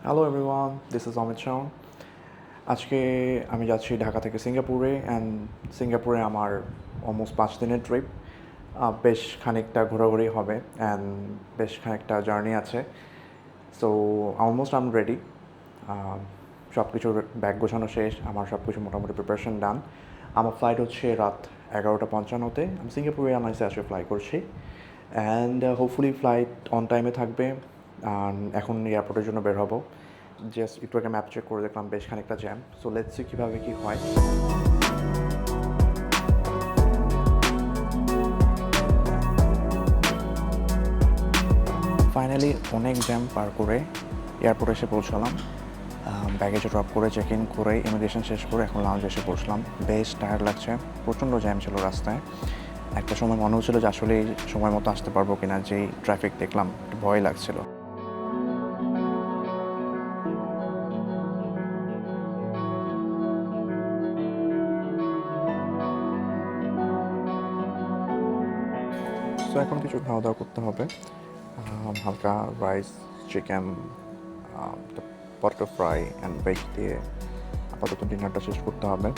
Hello everyone, this is Amit Shaon. আজকে আমি যাচ্ছি ঢাকা থেকে সিঙ্গাপুরে, অ্যান্ড সিঙ্গাপুরে আমার অলমোস্ট 5 দিনের ট্রিপ। বেশ খানিকটা ঘোরাঘুরি হবে অ্যান্ড বেশ খানিকটা জার্নি আছে। So almost I am ready. সব কিছুর ব্যাগ গোছানো শেষ, আমার সব কিছু মোটামুটি প্রিপারেশন ডান। আমার ফ্লাইট হচ্ছে রাত 11টা 55-তে। আমি সিঙ্গাপুর এয়ারলাইন্সে আসলে ফ্লাই করছি, অ্যান্ড হোপফুলি ফ্লাইট অন টাইমে থাকবে। এখন এয়ারপোর্টের জন্য বের হব। জাস্ট একটু আগে ম্যাপ চেক করে দেখলাম বেশ খানিকটা জ্যাম। সো লেটস সি কীভাবে কী হয়। ফাইনালি অনেক জ্যাম পার করে এয়ারপোর্টে এসে পৌঁছালাম। ব্যাগেজে ড্রপ করে চেক ইন করে ইমিগ্রেশন শেষ করে এখন লাউঞ্জে এসে পৌঁছলাম। বেশ টায়ার্ড লাগছে, প্রচণ্ড জ্যাম ছিল রাস্তায়। একটা সময় মনে হচ্ছিল যে আসলে সময় মতো আসতে পারবো কিনা, যেই ট্রাফিক দেখলাম একটু ভয় লাগছিল। তো এখন কিছু খাওয়া দাওয়া করতে হবে। হালকা rice, chicken, potato fry and veg দিয়ে আপাতত ডিনারটা শেষ করতে হবে।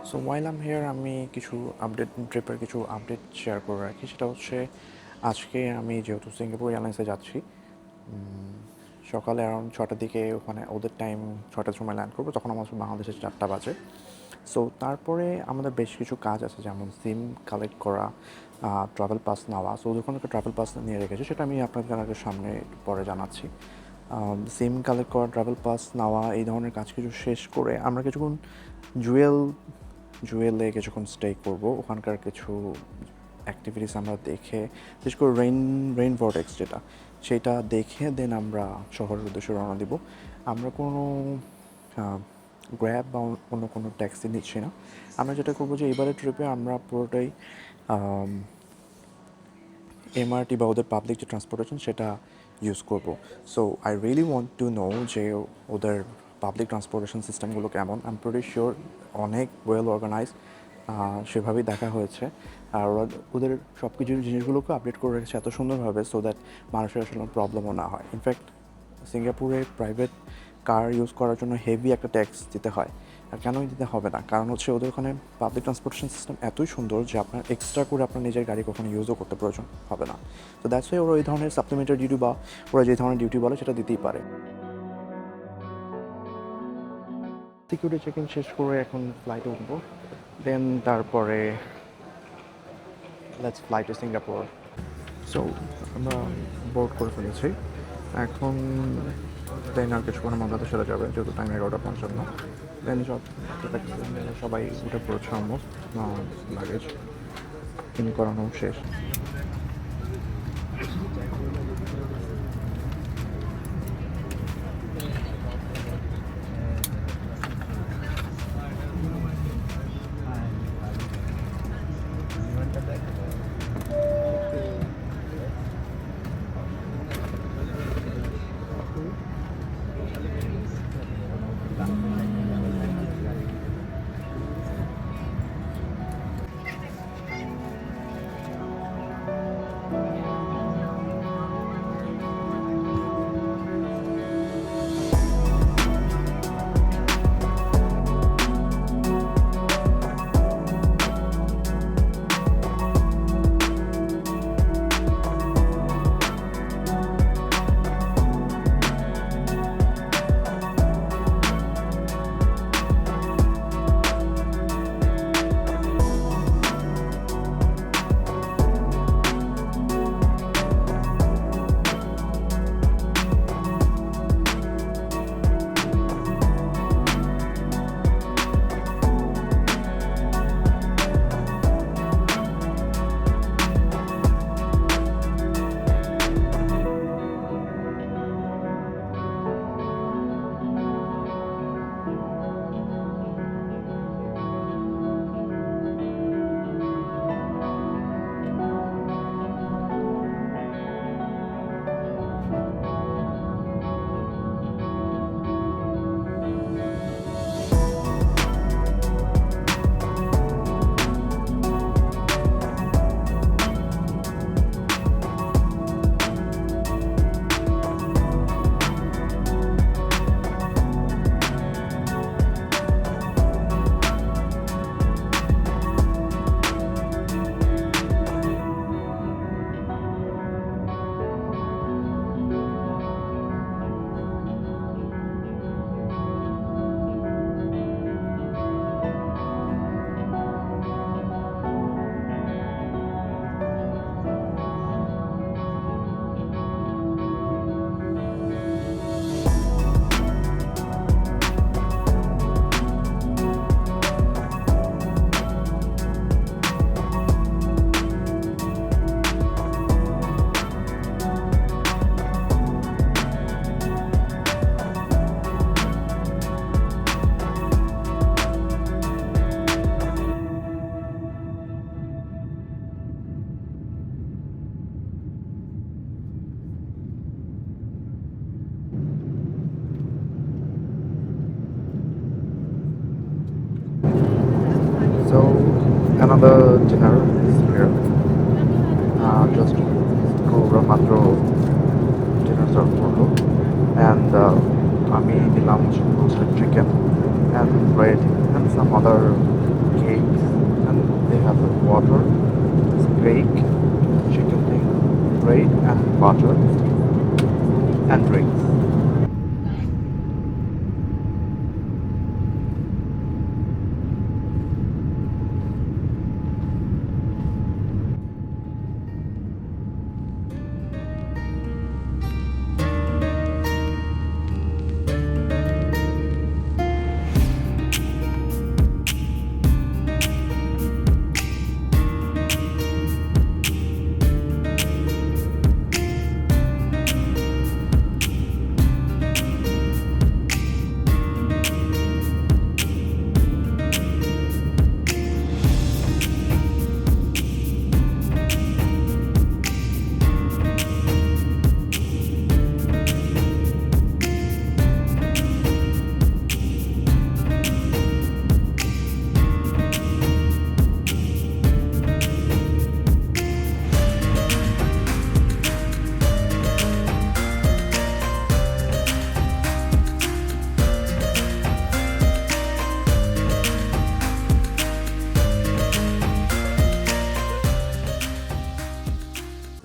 সো ওয়াইল আম হিয়ার, আমি কিছু ট্রিপের কিছু আপডেট শেয়ার করে রাখি। সেটা হচ্ছে আজকে আমি যেহেতু সিঙ্গাপুর এয়ারলাইন্সে যাচ্ছি, সকালে অ্যারাউন্ড 6টার দিকে ওখানে ওদের টাইম 6টার সময় ল্যান্ড করবো, তখন আমার বাংলাদেশের 4টা বাজে। সো তারপরে আমাদের বেশ কিছু কাজ আছে, যেমন সিম কালেক্ট করা, ট্রাভেল পাস নেওয়া। সো যখন একটা ট্রাভেল পাস নিয়ে রেখেছি সেটা আমি আপনাদের সামনে পরে জানাচ্ছি। সিম কালেক্ট করা, ট্রাভেল পাস নেওয়া, এই ধরনের কাজ কিছু শেষ করে আমরা কিছুক্ষণ জুয়েলে কিছুক্ষণ স্টে করব। ওখানকার কিছু অ্যাক্টিভিটিস আমরা দেখে, বিশেষ করে রেইন ভর্টেক্স যেটা, সেটা দেখে দেন আমরা শহরের উদ্দেশ্যে রওনা দিব। আমরা কোনো গ্র্যাব বা অন্য কোনো ট্যাক্সি নিচ্ছি না। আমরা যেটা করবো যে এবারের ট্রিপে আমরা পুরোটাই এমআরটি বা ওদের পাবলিক যে ট্রান্সপোর্টেশন সেটা ইউজ করব। So I really want to know যে ওদের পাবলিক ট্রান্সপোর্টেশন সিস্টেমগুলো কেমন। আই এম প্রিটি শিওর অনেক ওয়েল অর্গানাইজ, সেভাবেই দেখা হয়েছে। আর ওদের সব কিছু জিনিসগুলোকে আপডেট করে রেখেছে এত সুন্দরভাবে, সো দ্যাট মানুষের আসলে প্রবলেমও না হয়। ইনফ্যাক্ট সিঙ্গাপুরে প্রাইভেট কার ইউজ করার জন্য হেভি একটা ট্যাক্স দিতে হয়। আর কেনই দিতে হবে না, কারণ হচ্ছে ওদের ওখানে পাবলিক ট্রান্সপোর্টেশন সিস্টেম এতই সুন্দর যে আপনার এক্সট্রা করে আপনার নিজের গাড়ি কখনো ইউজও করতে প্রয়োজন হবে না। তো দ্যাটস ওয়াই ওরা এই ধরনের সাপ্লিমেন্টারি ডিউটি বা ওরা যে ধরনের ডিউটি বলে সেটা দিতেই পারে। সিকিউরিটি চেক ইন শেষ করে এখন ফ্লাইটে উঠবো, দেন তারপরে let's fly to Singapore. So আমরা বোর্ড করে ফেলেছি, এখন দেন আর কিছুক্ষণের মধ্যে সেরে যাবে, যেহেতু টাইম 11টা 55। দেন সবাই উঠে পড়েছে অলমোস্ট, লাগেজ ইন করানো শেষ। another dinner is here. Just Kura Matro dinner serve করলো and আমি নিলাম roasted chicken and bread and some other cakes and they have the water, steak, chicken thing, bread and butter and drinks.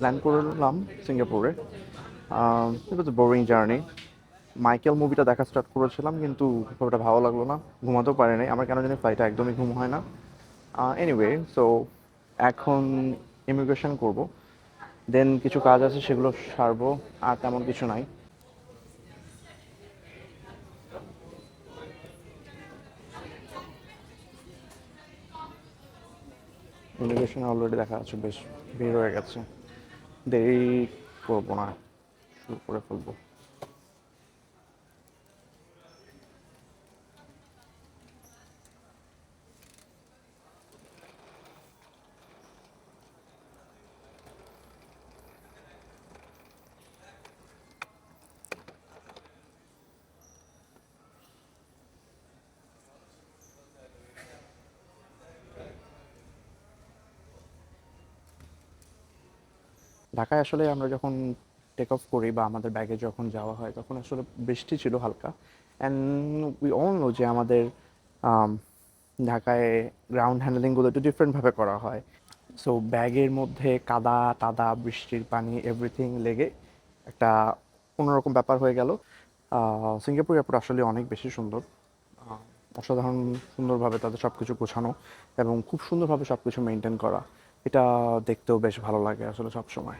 Plan করলাম সিঙ্গাপুরে। ইট ওয়াজ এ boring journey. Michael মুভিটা দেখা start করেছিলাম কিন্তু খুব একটা ভালো লাগলো না, ঘুমাতেও পারি নাই। আমার কেন জানি ফ্লাইটে একদমই ঘুম হয় না। এনিওয়ে, সো এখন ইমিগ্রেশন করব, দেন কিছু কাজ আছে সেগুলো সারবো, আর তেমন কিছু নাই। ইমিগ্রেশন অলরেডি দেখা যাচ্ছে বেশ ভিড় হয়ে গেছে, দেরি করবো না, শুরু করে ফেলবো। ঢাকায় আসলে আমরা যখন টেক অফ করি বা আমাদের ব্যাগে যখন যাওয়া হয় তখন আসলে বৃষ্টি ছিল হালকা, অ্যান্ড উই অল নো যে আমাদের আম, ঢাকায় গ্রাউন্ড হ্যান্ডলিংগুলো একটু ডিফারেন্টভাবে করা হয়। সো ব্যাগের মধ্যে কাদা টাদা বৃষ্টির পানি এভরিথিং লেগে একটা অন্যরকম ব্যাপার হয়ে গেল। সিঙ্গাপুর এয়ারপোর্ট আসলে অনেক বেশি সুন্দর, আহ, অসাধারণ সুন্দরভাবে তাদের সব কিছু গোছানো এবং খুব সুন্দরভাবে সব কিছু মেনটেন করা। এটা দেখতেও বেশ ভালো লাগে আসলে সব সময়।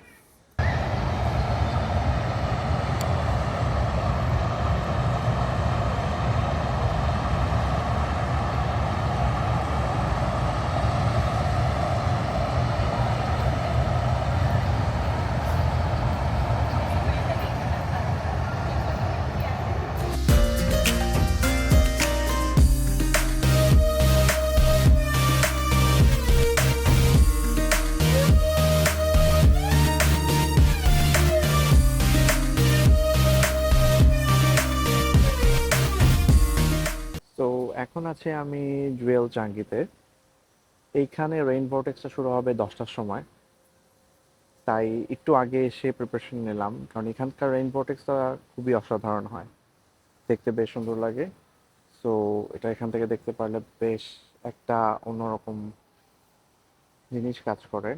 তো এখন আছে আমি জুয়েল চাঙ্গিতে। এইখানে রেইন ভর্টেক্সটা শুরু হবে 10টার সময়, তাই একটু আগে এসে প্রিপারেশন নিলাম, কারণ এখানকার রেইন ভর্টেক্সটা খুবই অসাধারণ হয়, দেখতে বেশ সুন্দর লাগে। সো এটা এখান থেকে দেখতে পারলে বেশ একটা অন্যরকম জিনিস কাজ করে।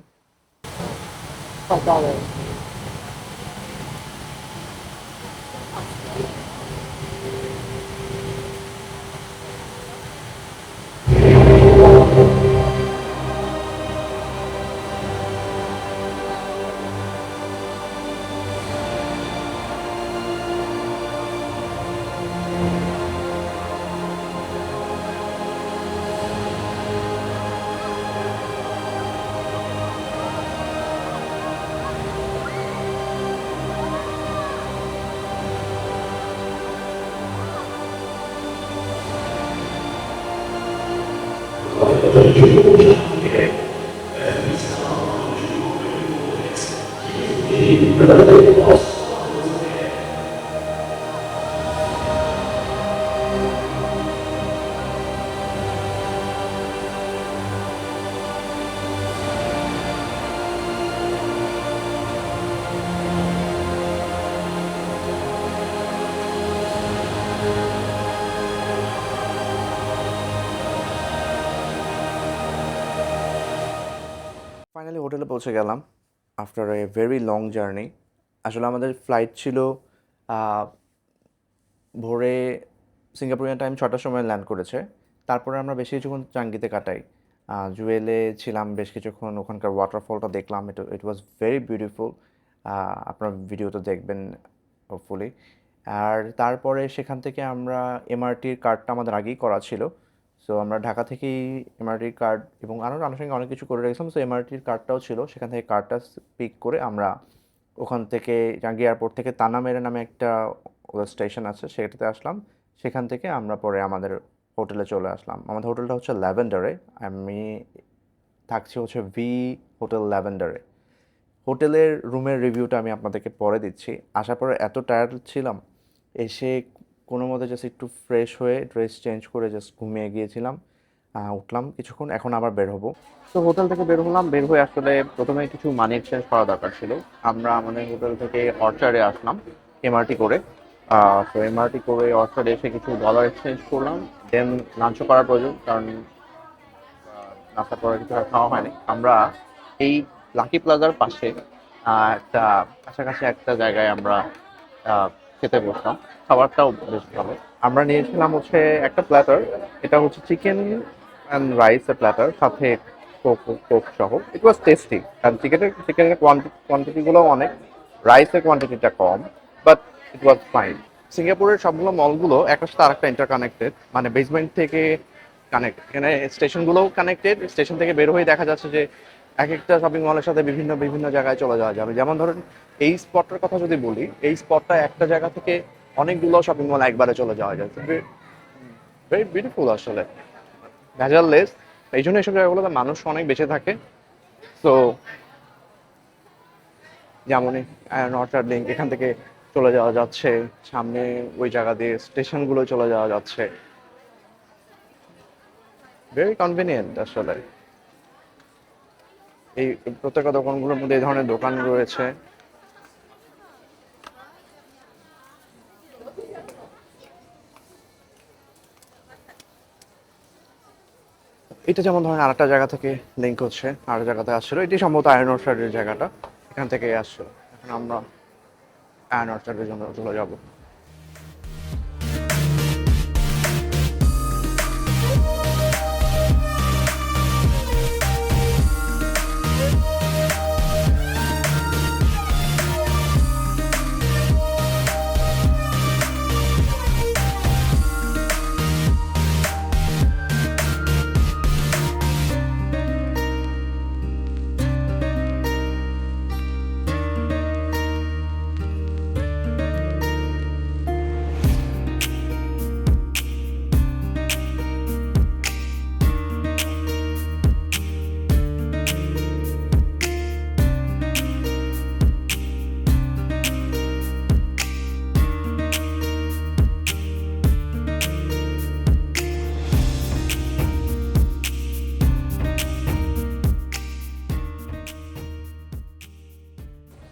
পৌঁছে গেলাম after a very long journey. আসলে আমাদের ফ্লাইট ছিল ভোরে, সিঙ্গাপুরিয়ান টাইম 6টার সময় ল্যান্ড করেছে। তারপরে আমরা বেশ কিছুক্ষণ চাঙ্গিতে কাটাই, জুয়েলে ছিলাম বেশ কিছুক্ষণ, ওখানকার ওয়াটারফলটা দেখলাম, ইট ওয়াজ ভেরি বিউটিফুল। আপনার ভিডিওতে দেখবেন হোপফুলি। আর তারপরে সেখান থেকে আমরা এমআরটির কার্ডটা আমাদের আগেই করা ছিল, সো আমরা ঢাকা থেকেই এমআরটির কার্ড এবং আরও আনুষঙ্গিক অনেক কিছু করে রেখেছিলাম, সো এমআরটির কার্ডটাও ছিল, সেখান থেকে কার্ডটা পিক করে আমরা ওখান থেকে জাঙ্গি এয়ারপোর্ট থেকে তানামেরে নামে একটা ওদের স্টেশন আছে, সেটাতে আসলাম। সেখান থেকে আমরা পরে আমাদের হোটেলে চলে আসলাম। আমাদের হোটেলটা হচ্ছে ল্যাভেন্ডারে, আমি থাকছি হচ্ছে ভি হোটেল ল্যাভেন্ডারে। হোটেলের রুমের রিভিউটা আমি আপনাদেরকে পরে দিচ্ছি। আসার পরে এত টায়ার্ড ছিলাম, এসে কোনো মতে জাস্ট একটু ফ্রেশ হয়ে ড্রেস চেঞ্জ করে জাস্ট ঘুমিয়ে গিয়েছিলাম। উঠলাম কিছুক্ষণ, এখন আবার বের হবো। তো হোটেল থেকে বের হলাম, বের হয়ে আসলে প্রথমে কিছু মানি এক্সচেঞ্জ করা দরকার ছিল। আমরা আমাদের হোটেল থেকে অর্চার্ডে আসলাম এমআরটি করে। তো এমআরটি করে অর্চার্ডে এসে কিছু ডলার এক্সচেঞ্জ করলাম, দেন লাঞ্চও করার প্রয়োজন, কারণ নাস্তা পরে কিছু আর খাওয়া হয়নি। আমরা এই লাকি প্লাজার পাশে একটা কাছাকাছি একটা জায়গায় আমরা খেতে বসলাম। খাবারটাও বেশ ভালো। আমরা নিয়েছিলাম হচ্ছে একটা প্ল্যাটার, এটা হচ্ছে চিকেন অ্যান্ড রাইসের প্ল্যাটার, সাথে কোক কোক সহ। ইট ওয়াজ টেস্টি, কারণ চিকেনের কোয়ান্টিটিগুলো অনেক, রাইসের কোয়ান্টিটিটা কম, বাট ইট ওয়াজ ফাইন। সিঙ্গাপুরের সবগুলো মলগুলো একটার সাথে আরেকটা ইন্টারকানেক্টেড, মানে বেসমেন্ট থেকে কানেক্ট, এখানে স্টেশনগুলোও কানেক্টেড। স্টেশন থেকে বের হয়ে দেখা যাচ্ছে যে এক একটা শপিং মলের সাথে বিভিন্ন বিভিন্ন জায়গায় চলে যাওয়া যাবে। যেমন ধরুন এই স্পটটার কথা যদি বলি, এই স্পটটা একটা জায়গা থেকে অনেকগুলো শপিং মল একবারে চলে যাওয়া যায়। ভেরি বিউটিফুল আসলে, ভেজাললেস। এই জন্য এইসব জায়গাগুলোতে মানুষ অনেক বেঁচে থাকে। সো যেমনই নর্থার্ড লিঙ্ক, এখান থেকে চলে যাওয়া যাচ্ছে, সামনে ওই জায়গা দিয়ে স্টেশনগুলো চলে যাওয়া যাচ্ছে, ভেরি কনভিনিয়েন্ট আসলে। এই প্রত্যেকটা দোকানগুলোর মধ্যে এই ধরনের দোকান রয়েছে। এটা যেমন ধরেন আরেকটা জায়গা থেকে লিঙ্ক হচ্ছে, আর জায়গাতে আসছিল, এটি সম্ভবত আয়রন অর্চার্ডের জায়গাটা, এখান থেকে আসছিল। এখন আমরা আয়রন অর্চার্ডের জন্য চলে যাব।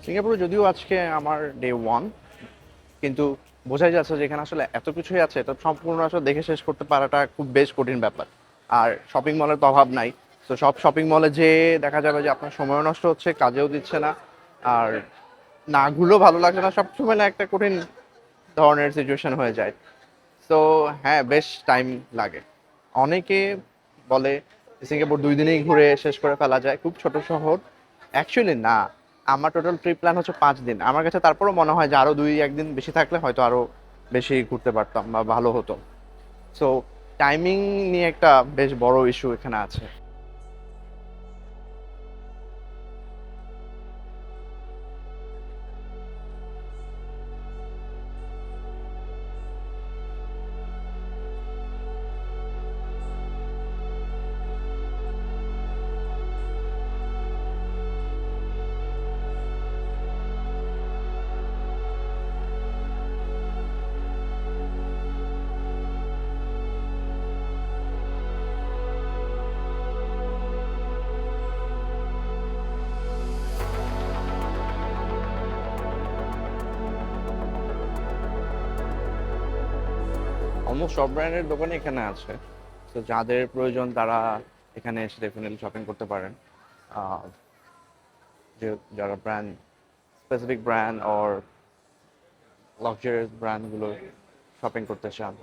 সিঙ্গাপুরে যদিও আজকে আমার ডে 1, কিন্তু বোঝাই যাচ্ছে যে এখানে আসলে এত কিছুই আছে, এটা সম্পূর্ণ আসলে দেখে শেষ করতে পারাটা খুব বেশ কঠিন ব্যাপার। আর শপিং মলের তো অভাব নাই, তো সব শপিং মলে যে দেখা যাবে যে আপনার সময়ও নষ্ট হচ্ছে, কাজেও দিচ্ছে না, আর না ঘুরেও ভালো লাগছে না, সবসময় না একটা কঠিন ধরনের সিচুয়েশন হয়ে যায়। তো হ্যাঁ, বেশ টাইম লাগে। অনেকে বলে সিঙ্গাপুর 2 দিনেই ঘুরে শেষ করে ফেলা যায়, খুব ছোট শহর। অ্যাকচুয়ালি না, আমার টোটাল ট্রিপ প্ল্যান হচ্ছে 5 দিন। আমার কাছে তারপরেও মনে হয় যে আরও 2-1 দিন বেশি থাকলে হয়তো আরও বেশি ঘুরতে পারতাম বা ভালো হতো। সো টাইমিং নিয়ে একটা বেশ বড় ইস্যু এখানে আছে। অলমোস্ট সব ব্র্যান্ডের দোকানই এখানে আছে, তো যাদের প্রয়োজন তারা এখানে এসে ডেফিনেটলি শপিং করতে পারেন। যে যারা brand specific brand or luxurious ব্র্যান্ডগুলো শপিং করতে চান।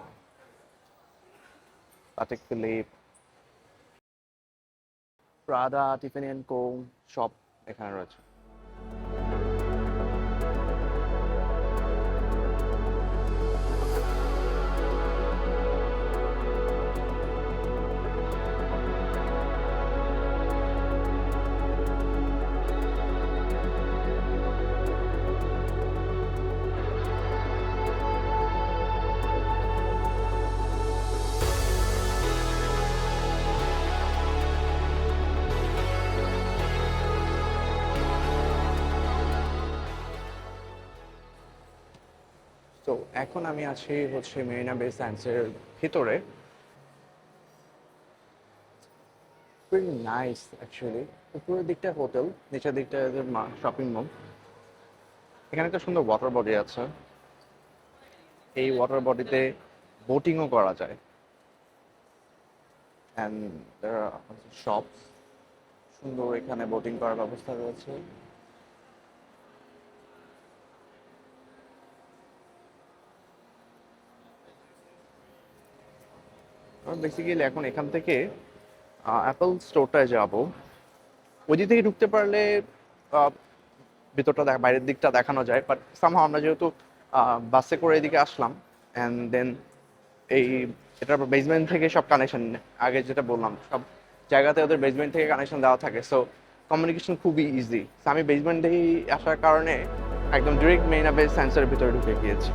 Patek Philippe, Prada, Tiffany and Co সব এখানে রয়েছে। তো এখন আমি আছি হচ্ছে মেরিনা বে স্যান্ডসের ভিতরে। Very nice actually. উপরের দিকটা হোটেল, নিচের দিকটা শপিং মল। এখানে একটা সুন্দর ওয়াটার বডি আছে। এই ওয়াটার বডিতে বোটিংও করা যায়। অ্যান্ড শপ সুন্দর, এখানে বোটিং করার ব্যবস্থা রয়েছে। বেসিক্যালি এখন এখান থেকে অ্যাপল স্টোরটায় যাব। ওই দিক থেকে ঢুকতে পারলে ভিতরটা বাইরের দিকটা দেখানো যায়, বাট সামহাও আমরা যেহেতু বাসে করে এদিকে আসলাম অ্যান্ড দেন এই এটার বেসমেন্ট থেকে সব কানেকশন, আগে যেটা বললাম সব জায়গাতে ওদের বেসমেন্ট থেকে কানেকশন দেওয়া থাকে, সো কমিউনিকেশন খুবই ইজি। আমি বেসমেন্ট থেকেই আসার কারণে একদম ডিরেক্ট মেরিনা বে স্যান্ডসের ভিতরে ঢুকে গিয়েছি।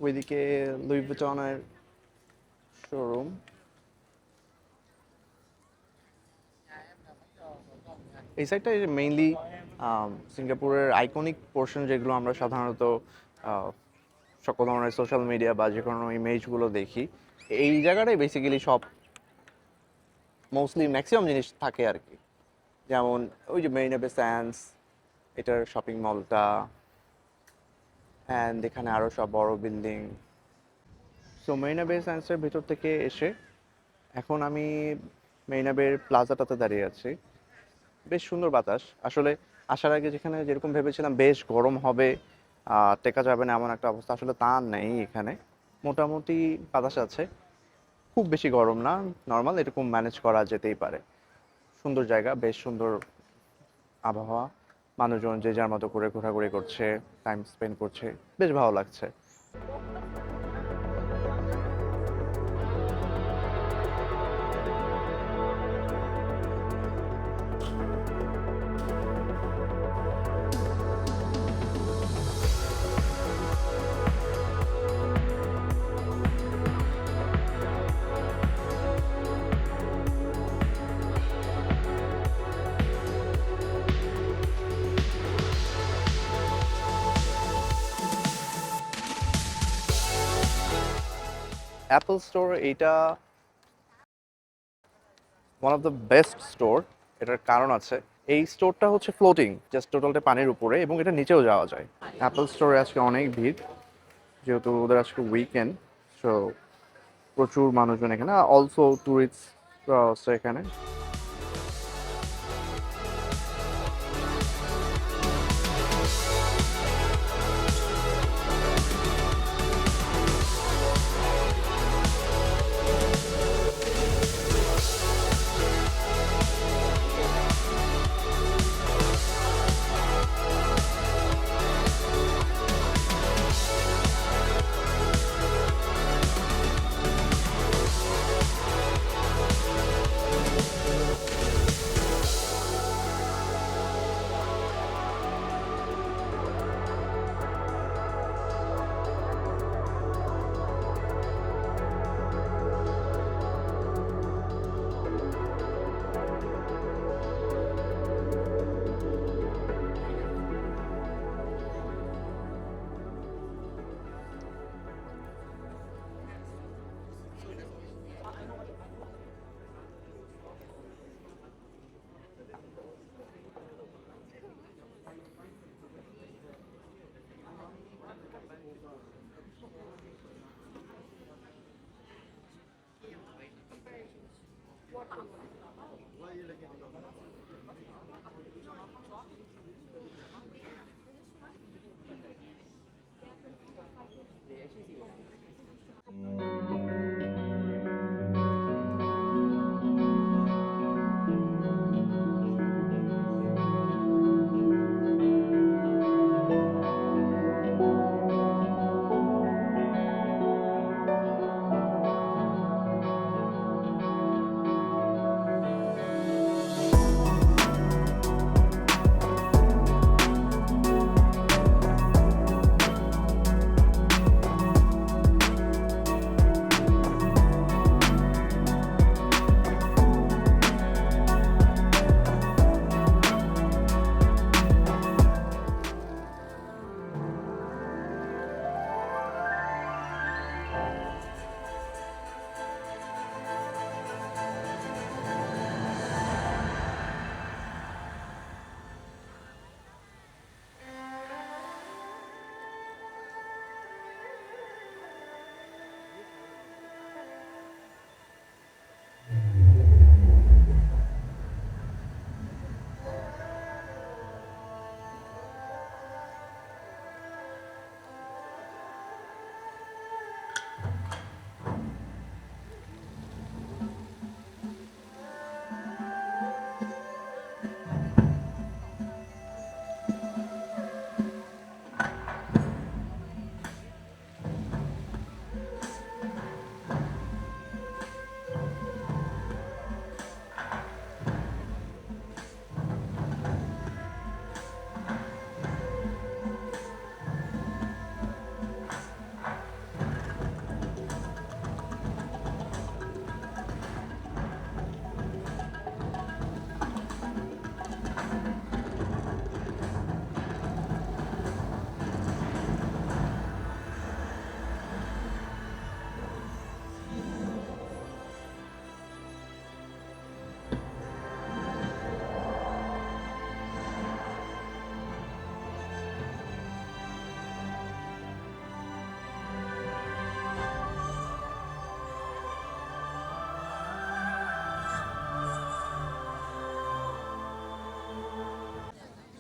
ওইদিকে লুই ভিটনের শোরুম। এই সাইডটা মেইনলি সিঙ্গাপুরের আইকনিক পোর্শন, যেগুলো আমরা সাধারণত সকল ধরনের সোশ্যাল মিডিয়া বা যে কোনো ইমেজগুলো দেখি, এই জায়গাটাই বেসিক্যালি সব মোস্টলি ম্যাক্সিমাম জিনিস থাকে আর কি। যেমন ওই যে মেরিনা বে স্যান্ডস, এটার শপিং মলটা, অ্যান্ড এখানে আরও সব বড় বিল্ডিং। সো মেরিনা বে স্যান্ডসের ভিতর থেকে এসে এখন আমি মেরিনা বের প্লাজাটাতে দাঁড়িয়ে আছি। বেশ সুন্দর বাতাস। আসলে আসার আগে যেখানে যেরকম ভেবেছিলাম বেশ গরম হবে, টেকা যাবে না এমন একটা অবস্থা, আসলে তা নেই। এখানে মোটামুটি বাতাস আছে, খুব বেশি গরম না, নর্মাল, এরকম ম্যানেজ করা যেতেই পারে। সুন্দর জায়গা, বেশ সুন্দর আবহাওয়া, মানুষজন যে যার মতো করে ঘোরাঘুরি করছে, টাইম স্পেন্ড করছে, বেশ ভালো লাগছে। অ্যাপল স্টোর এইটা one of the best store. এটার কারণ আছে, এই স্টোরটা হচ্ছে ফ্লোটিং, জাস্ট টোটালটা পানির উপরে, এবং এটা নিচেও যাওয়া যায়। অ্যাপল স্টোরে আজকে অনেক ভিড়, যেহেতু ওদের আজকে উইকেন্ড, সো প্রচুর মানুষজন এখানে, অলসো ট্যুরিস্ট আছে এখানে।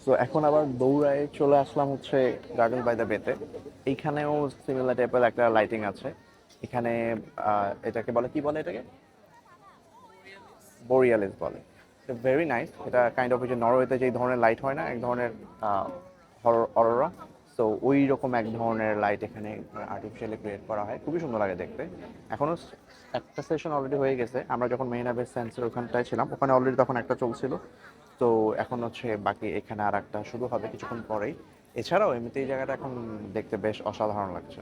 সো এখন আবার দৌড়ায় চলে আসলাম হচ্ছে গার্ডেন বাই দ্য বেতে। এইখানেও সিমিলার টাইপের একটা লাইটিং আছে। এখানে এটাকে বলে, কি বলে এটাকে, বোরিয়ালিস বলে। Very nice. এটা কাইন্ড অফ যে নরওয়েতে যেই ধরনের লাইট হয় না, এক ধরনের অরোরা, সো ওই রকম এক ধরনের লাইট এখানে আর্টিফিশিয়ালি ক্রিয়েট করা হয়, খুবই সুন্দর লাগে দেখতে। এখনো একটা সেশন অলরেডি হয়ে গেছে, আমরা যখন মেরিনা বে স্যান্ডসের ওখানটায় ছিলাম, ওখানে অলরেডি তখন একটা চলছিল। তো এখন হচ্ছে বাকি এখানে আর একটা শুরু হবে কিছুক্ষণ পরেই। এছাড়াও এমনিতে এই জায়গাটা এখন দেখতে বেশ অসাধারণ লাগছে।